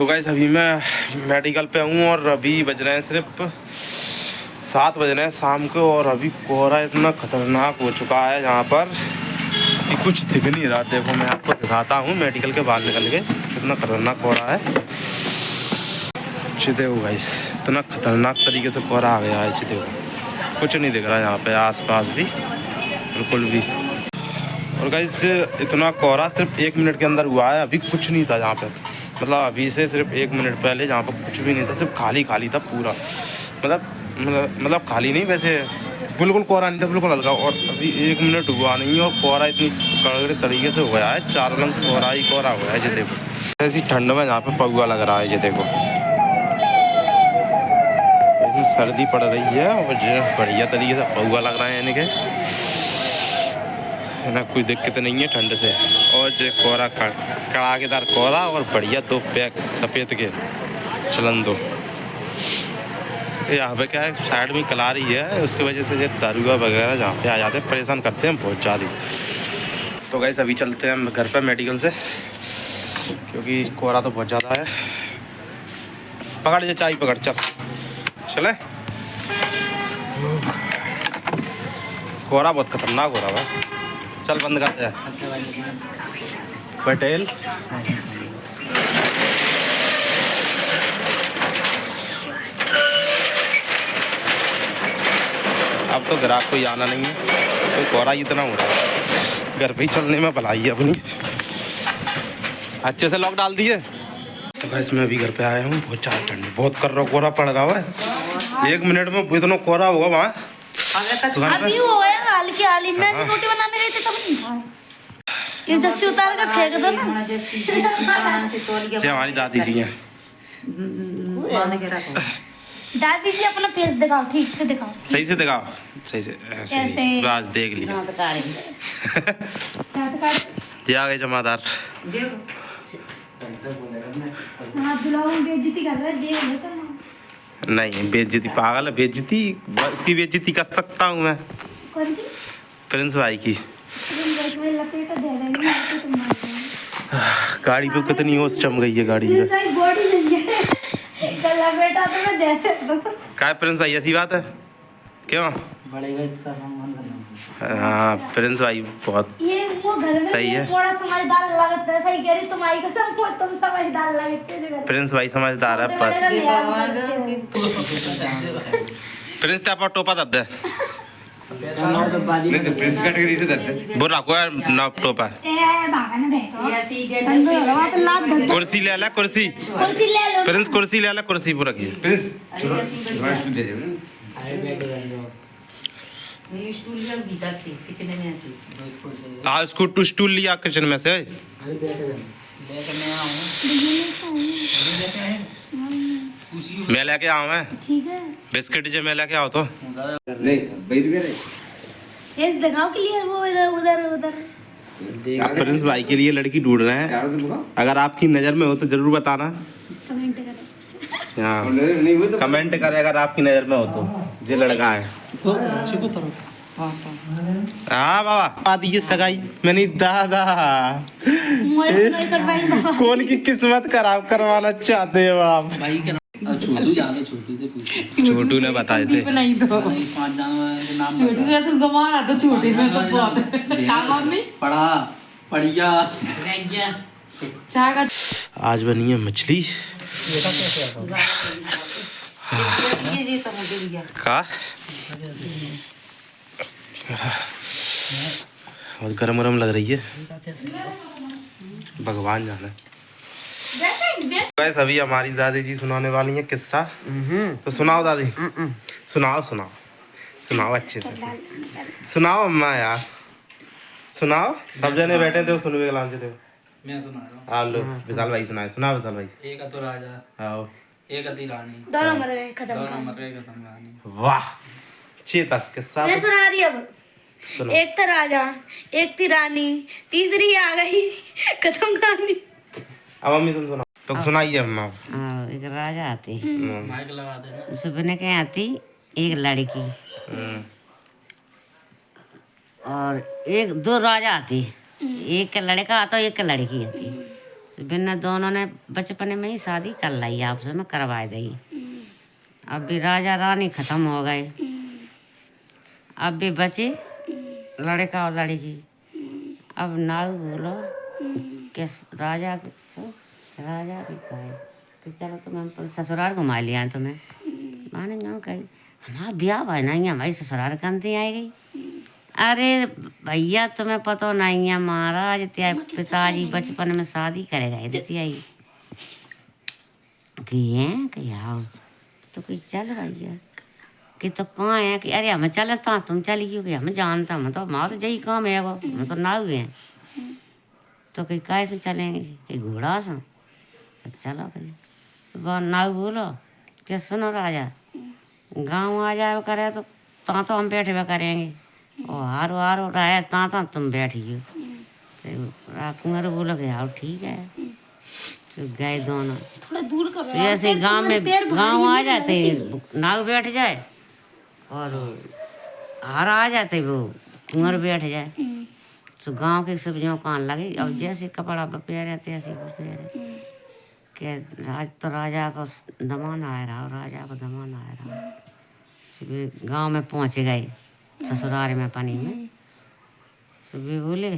तो गाइस अभी मैं मेडिकल पे हूँ और अभी बज रहे हैं सिर्फ 7 बज रहे हैं शाम को और अभी कोहरा इतना ख़तरनाक हो चुका है यहाँ पर कि कुछ दिख नहीं रहा। देखो मैं आपको दिखाता हूँ मेडिकल के बाहर निकल के कितना खतरनाक कोहरा है। चिते हो गाइस, इतना खतरनाक तरीके से कोहरा आ गया है। चिते हो, कुछ नहीं दिख रहा यहाँ पे आसपास भी बिल्कुल भी। और गाइस इतना कोहरा सिर्फ 1 मिनट के अंदर हुआ है। अभी कुछ नहीं था यहाँ पे, मतलब अभी से सिर्फ 1 मिनट पहले जहाँ पर कुछ भी नहीं था, सिर्फ खाली था पूरा। मतलब खाली नहीं, वैसे बिल्कुल कोहरा नहीं था, बिल्कुल हल्का। और अभी 1 मिनट हुआ नहीं और कोहरा इतनी कड़े तरीके से हो गया है, 4 रंग कोहरा ही कोहरा हुआ है। ये देखो ऐसी ठंड में यहाँ पे पौआ लग रहा है। ये देखो ऐसी सर्दी पड़ रही है और बढ़िया तरीके से पौआ लग रहा है, यानी कि ना कोई दिक्कत नहीं है ठंड से। और जो कोहरा कड़ाकेदार कोहरा और बढ़िया 2 पैक सफ़ेद के चलन दो। यहाँ पे क्या है, साइड में कला रही है, उसकी वजह से ये दारुआ वगैरह जहाँ पे आ जाते हैं परेशान करते हैं बहुत ज़्यादा। तो गाइस अभी चलते हैं हम घर पे मेडिकल से, क्योंकि कोहरा तो बहुत ज़्यादा है। पकड़ ये चाय पकड़, चले। कोहरा बहुत खतरनाक हो रहा है। चल बंद कर दे पटेल। अब तो ग्राहक कोई आना नहीं है, तो कोहरा इतना हो रहा है। घर पे ही चलने में भलाई है अपनी। अच्छे से लॉक डाल दिए। तो गाइस मैं अभी घर पे आया हूँ, बहुत ज़्यादा ठंड, बहुत कर रहा कोहरा पड़ रहा है। 1 मिनट में इतना कोहरा होगा वहाँ अभी हो गया हाल की हाल ही। मैं रोटी बनाने गई थी तब ये जस्सी उतार कर फेंक दो ना। ये हमारी दादी जी हैं। दादी जी अपना फेस दिखाओ, ठीक से दिखाओ, सही से दिखाओ, सही से ऐसे बस देख लिया। ये आ गए जमादार। बेइज्जती कर रहा है। नहीं बेइज्जती, पागल है बेइज्जती, इसकी बेइज्जती कर सकता हूँ मैं। कौन की? प्रिंस भाई की। गाड़ी पे कितनी ओस चम गई है गाड़ी पे। क्या प्रिंस भाई, ऐसी बात है क्यों? हाँ प्रिंस भाई बहुत सही है। प्रिंस भाई समझदार है बस। प्रिंस टापा टोपा दब दे कैटेगरी से दे बोल रखो यार ना टोपा। कुर्सी ले ला, कुर्सी प्रिंस, कुर्सी ले ला, कुर्सी पूरा की हाँ स्टूल लिया किचन में से। मैं लेके आऊँ मैं बिस्किट जो मैं लेके आओ तो दिखाओ क्लियर वो उधर। प्रिंस भाई के लिए लड़की ढूंढ रहे हैं, अगर आपकी नज़र में हो तो जरूर बताना। कमेंट करें। हाँ कमेंट करें अगर आपकी नज़र में हो तो। ये लड़का है। हाँ बाबा बात ये सगाई मैंने दादा कौन की किस्मत खराब करवाना चाहते हो आप? छोटू जानो, छोटू से पूछो। छोटू ने बताए थे। बनाई दो 5 जानवर के नाम। छोटू का तो गमाना तो छोटे में तो बहुत काम नहीं पड़ा बढ़िया चाय का। आज बनी है मछली। ये तो मुझे दिया का बहुत गरम गरम लग रही है, भगवान जाने। अभी हमारी दादी जी सुनाने वाली हैं किस्सा। तो सुनाओ दादी, सुनाओ सुनाओ सुनाओ, अच्छे से सुनाओ अम्मा यार, सुनाओ। सब जने बैठे थे सुन के लांचे थे। मैं सुना रहा हूं। लो विशाल भाई सुनाए, सुना विशाल भाई। एक तो राजा, हाँ एक थी रानी, दोनों मर गए, खत्म। दोनों मर गए, खत्म कहानी। वाह चेतस किस्सा मैं सुना रही अब। एक था राजा, एक थी रानी, तीसरी आ गई, खत्म कहानी। अब मम्मी तुम सुनाओ। तो सुनाइए अम्मा। एक राजा आती, माइक लगा दे। सपने के आती एक लड़की और 2 राजा आती, एक का लड़का आता एक का लड़की आती। बिना दोनों ने बचपन में ही शादी कर ली, आपस में करवा दी। अब भी राजा रानी खत्म हो गए, अब भी बचे लड़का और लड़की। अब नाव बोलो कि राजा की कहे कि चलो तुम्हें ससुराल घुमा लिया तुम्हें। माने यूँ कही हमारा ब्याह भाई नहीं है, हमारी ससुराल कंती आएगी। अरे भैया तुम्हें पता नहीं है, महाराज त्या पिताजी बचपन में शादी करे गए थे त्याई कि आओ तो कोई चल भैया कि तो कहाँ है कि अरे हम चलता तुम चली क्यों कि हम जानता हम तो हमारा तो यही काम है वो, हम तो ना हुए हैं। तो कहीं कैसे चलेंगे कि घोड़ा से, तो चलो भाई। तो वह नाव बोलो कि सुनो राजा, गांव आ जाए करे तो हम बैठे हुए करेंगे, और हारो हारो रहे ता तुम बैठियो। तो कुंवर बोलो कि आओ ठीक है। तो गए दोनों थोड़ा दूर करो तो ऐसे गांव आ जाते नाव बैठ जाए और हार आ जाते वो कुंवर बैठ जाए। तो गांव के सब्जियों कान लगे। अब जैसे कपड़ा बपेरे तैसे बपेरे के तो राजा को दमान आया रहा, राजा को दमान आया रहा। सुबह गांव में पहुंच गए ससुराल में पानी में। सुबह बोले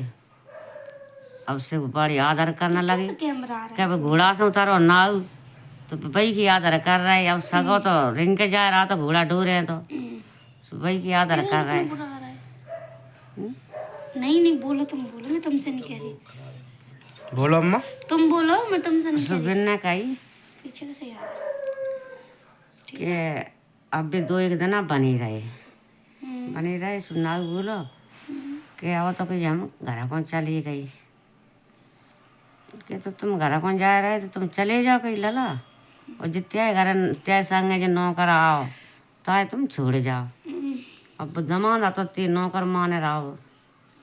अब से बड़ी आदर करने लगी। कब घोड़ा से उतारो नाव तो भाई की आदर कर रहे। अब सगो तो रिंग के जा रहा तो घोड़ा डोरे तो भाई की आदर कर रहे। नहीं बोलो, तुम बोलो, मैं तुमसे नहीं कह रही। बोलो अम्मा। तुम बोलो, मैं तुमसे नहीं कह रही। सुबिन ने कही पीछे से यार कि अब भी 2-1 दिन बनी रहे सुनाओ बोलो कि आओ तो कोई हम घर कौन चली गई कि तो तुम घर कौन जा रहे तो तुम चले जाओ कहीं लला, और जितने घर त्या संगे जो नौकर आओ ताए तुम छोड़ जाओ। अब दमान तो ती नौकर माने रहो,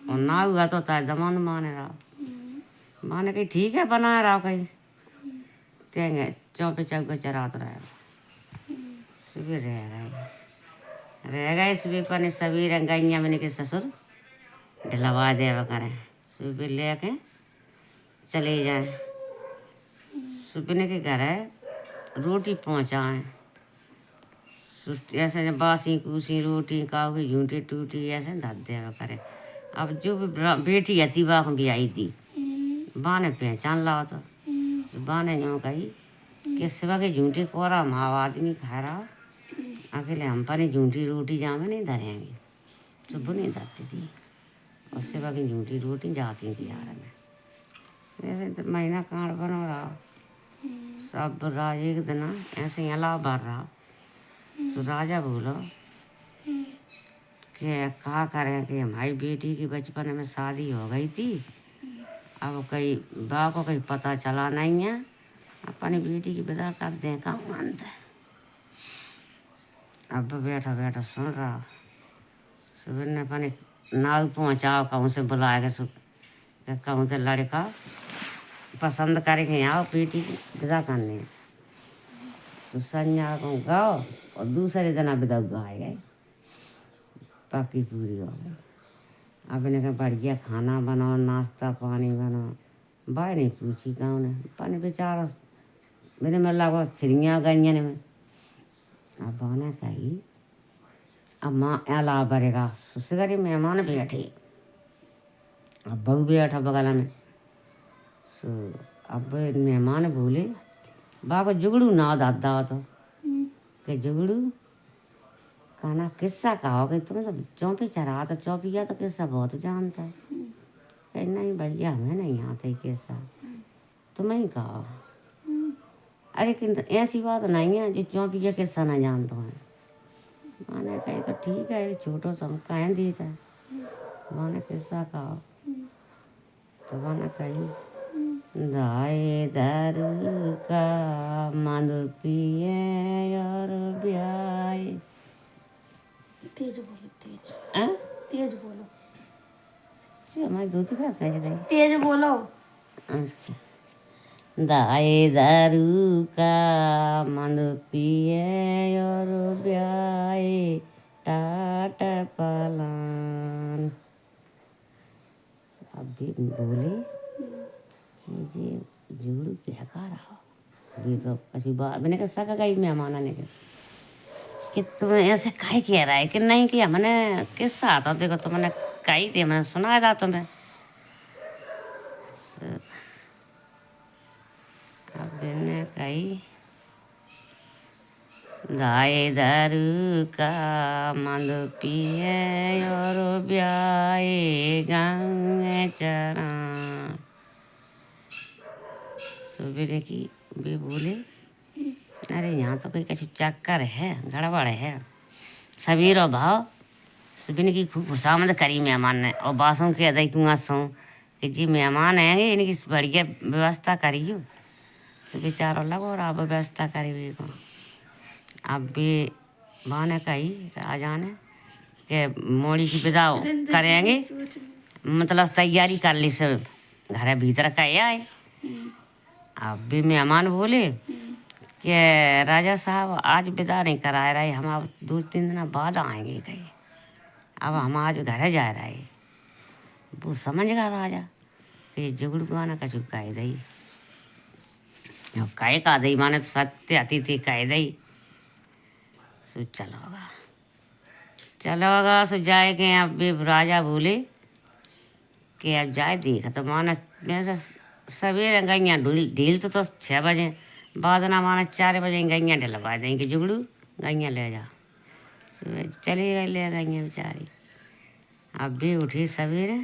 और ना हुआ तो ताए दमान माने रहो। माने कहीं ठीक है बनाए रहो कहीं तेंगे चौपे चौके चरात रहे। सुबह रह गए सुबह पने सवेरे गैया मैंने के ससुर ढलवा देवा करें। सुबह लेके चले जाए। सुबह के घर है रोटी पहुँचाएँ, ऐसे जब बासी कूसी रोटी काऊ की झूठी टूटी ऐसे धर देवा करे। अब जो भी बेटी हती वाह भी आई थी बाने पहचान लाओ तो बाने यूँ कही कि सिवा के झूठी कोरा माँ आदमी खा रहा अकेले हम पर झूठी रोटी जामे नहीं धरेंगे। सुबह नहीं धरती थी और सिवा की झूठी रोटी जाती थी यार में। जैसे तो महीना कांड बनो रहा सब राज एक दिन ऐसे ही अलाव भर रहा। तो राजा बोलो कि कहा करें कि हमारी बेटी की बचपन में शादी हो गई थी, अब कहीं बा को कहीं पता चला नहीं है, अपनी बेटी की विदा कर दें कहाँ मानते। अब बैठा बैठा सुन रहा। सुबह ने अपने नाव पहुँचाओ कहूँ से बुलाएगा कहूँ से लड़का पसंद करेंगे आओ बेटी की विदा करने। तो संज्ञा को गाओ और दूसरे दिन विदा गाए गए पक्की पूरी हो गई। अब इन्हें कहा बढ़िया खाना बनाओ नाश्ता पानी बनाओ। भाई नहीं पूछी गाँव ने पानी बेचारा मेरे में लगा चिड़िया गई में। अब ने कही अब माँ अला बरेगा ससुरी मेहमान बैठी। अब बहू बैठा बगल में। सो अब मेहमान बोले बाबा जुगड़ू ना दादा तो कि जुगड़ू कहना किस्सा कहो कि तुम तो चौंपी चढ़ा तो चौपिया तो किस्सा बहुत जानता है। कहीं नहीं भैया हमें नहीं आता ही किस्सा तुम्हें ही कहो। अरे किंतु ऐसी बात नहीं है जो चौपिया किस्सा ना जानता है। माने कही तो ठीक है छोटो सा कहें देता है माने किस्सा कहो। तो माने कही दाए दारू का मद पिए और ब्याए। तेज बोलो, तेज हाँ? तेज बोलो, हमारी धोती का कैसे तेज बोलो। अच्छा दाए दारू का मद पिए और ब्याए टाट पलान। अब भी बोले कि जी जुगड़ू क्या कर रहा अभी तो कभी बात मैंने कहा सका गई मेहमान आने के कि तुम ऐसे काहे कह रहा है कि नहीं किया मैंने किस्सा आता देखो तो मैंने कही थी मैंने सुनाया था तुम्हें अब मैंने कही गाय दारू का मद पिए और ब्याए गंगे चरा सुबह की भी बोले अरे यहाँ तो कोई कछु चक्कर है गड़बड़ है सबीरो भाव सुबह की खूब खुशामद करी मेहमान ने और बासों के अदाई तू हंसों कि जी मेहमान आएंगे इनकी बढ़िया व्यवस्था करियो तो बेचारो लगो और आप व्यवस्था करी को अब भी बहाने कही राजा ने कि मोड़ी की विदा करेंगे मतलब तैयारी कर ली सब घर भीतर का आए अब भी मेहमान बोले कि राजा साहब आज विदा नहीं करा रहे हम अब 2-3 दिन बाद आएंगे कहीं अब हम आज घर जा रहे वो समझ गया राजा कि जुगड़ गाना कछु कह दई कहे का दई माने तो सत्य अतिथि कह दई सो चलोगा सो जाए के अब भी राजा बोले कि अब जाए देखा तो माना वैसे सवेरे गैया ढील तो 6 बजे बाद ना माना 4 बजे गैया ढलवा देंगे जुगड़ू गैया ले जा सुबह चली गई ले गैया बेचारी अब भी उठी सवेरे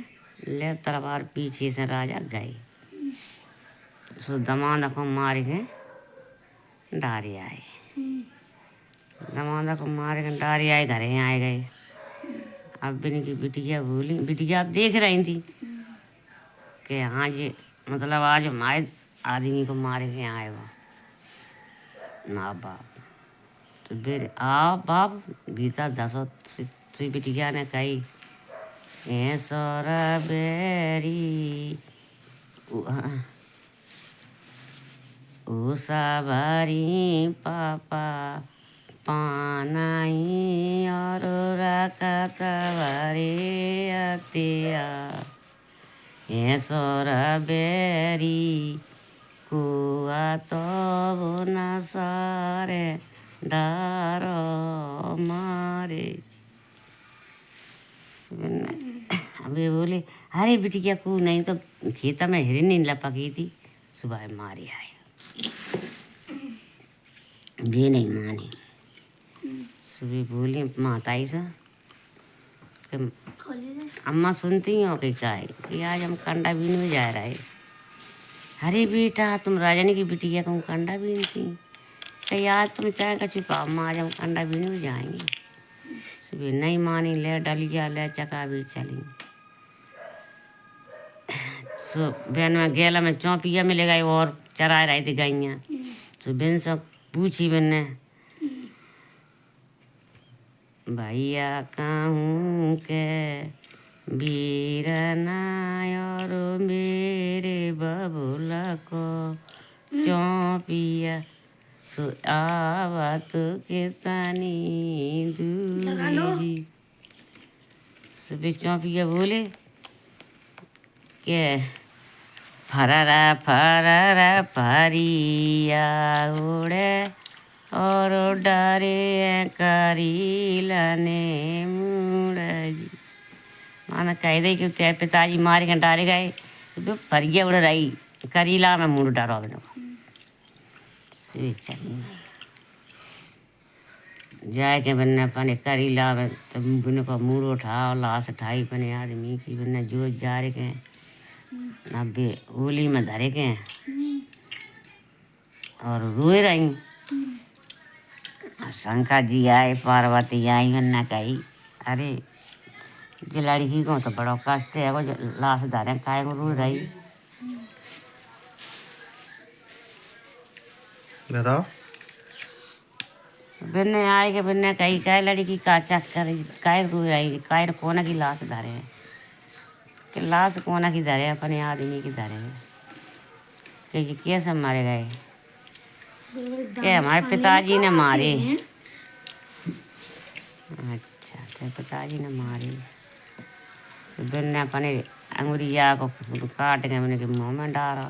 ले तलवार पीछे से राजा गए सो दमाद को मार के डारी आए दमाद को मार के डारी आए घरे आए गए अब भी इनकी बिटिया बोली बिटिया देख रही थी कि हाँ जी मतलब आज हमारे आदमी को मार के आए वो ना बाप तो फिर आओ बाप गीता 10 बिटिया ने कही ए सोरा बेरी उषा भरी पापा पानाई और रखत भरे अतिया ए सोरा बेरी कुआ तो न सारे डारो मारे अभी बोले अरे बिटिया को नहीं तो खेता में हिरन नहीं लपकी थी सुबह मारे आए भी नहीं मानी सुबह बोली माताई से कि अम्मा सुनती हो कि क्या है कि आज हम कंडा बीन में जा रहे अरे बेटा तुम राजानी की बिटिया तुम कंडा बीनती कि आज तुम चाहे का छुपा अम्मा आज हम कंडा बीन में जाएंगे सुबह नहीं मानी ले डलिया ले चका भी चली सो बहन में गेला में चौपिया में ले गई और चरा रही थी गैया सो बहन से पूछी मैंने भैया कहूँ के वीरना और मेरे बबुला को चौपिया सो आवत के तनी दूरी सुबह चौपिया बोले के फरारा फरारा फरिया उड़े और डरे करी लने मुड़जी माना कह दे कि तेरे पिताजी मारे के डारे गए तो फरिया उड़ रही करीला में मुड़ डारो चली जाए के बन्ने पने करीला में तो बिन को मुड़ उठाओ लाश उठाई पने आदमी की बन्ने जो जा रहे के अब होली में धरे के और रोए रही शंकर जी आए पार्वती आई मैंने कही अरे जो लड़की को तो बड़ा कष्ट है वो लाश धरे काय को रो रही बताओ बिन्ने आए के बिन्ने कही काय लड़की का चक्कर काय रो रही काय कोना की लाश धरे कि लाश कोना की धरे अपने आदमी की धरे कि जी कैसे मारे गए कि हमारे पिताजी ने मारे अच्छा तो पिताजी ने मारे तो बिन ने अपने अंगुरिया को काट के मैंने के मुँह में डाला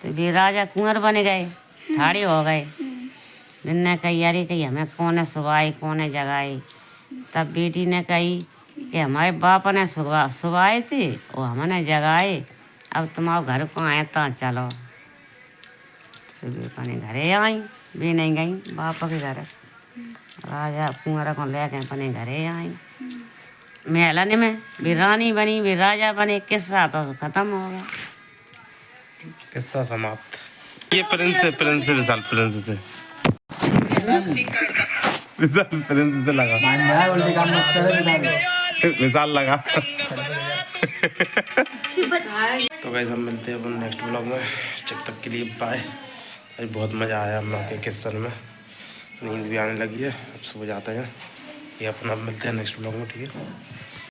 तो भी राजा कुंवर बन गए, ठाड़े हो गए। ने कही अरे कही हमें कौन है सुबाई कौन है जगाई। तब बेटी ने कही कि हमारे बाप ने सुबाए थे और हमने जगाए, अब तुम्हारे घर को आए तो चलो। सुबह अपने घरे आई, भी नहीं गई बाप के घर। राजा कुंवर को लेके अपने घरे आई। महलन में भी रानी बनी, भी राजा बने, किस्सा तो खत्म हो गया। किस्सा समाप्त। ये प्रिंस है, प्रिंस है, विशाल प्रिंस से विशाल प्रिंस से लगा, विशाल लगा। तो गाइस हम मिलते हैं अपन नेक्स्ट ब्लॉग में। जब तक के लिए बाय। आज बहुत मज़ा आया हम लोग के किस्से में, नींद भी आने लगी है, अब सुबह जाते हैं। ये अपन अब मिलते हैं नेक्स्ट ब्लॉग में, ठीक है।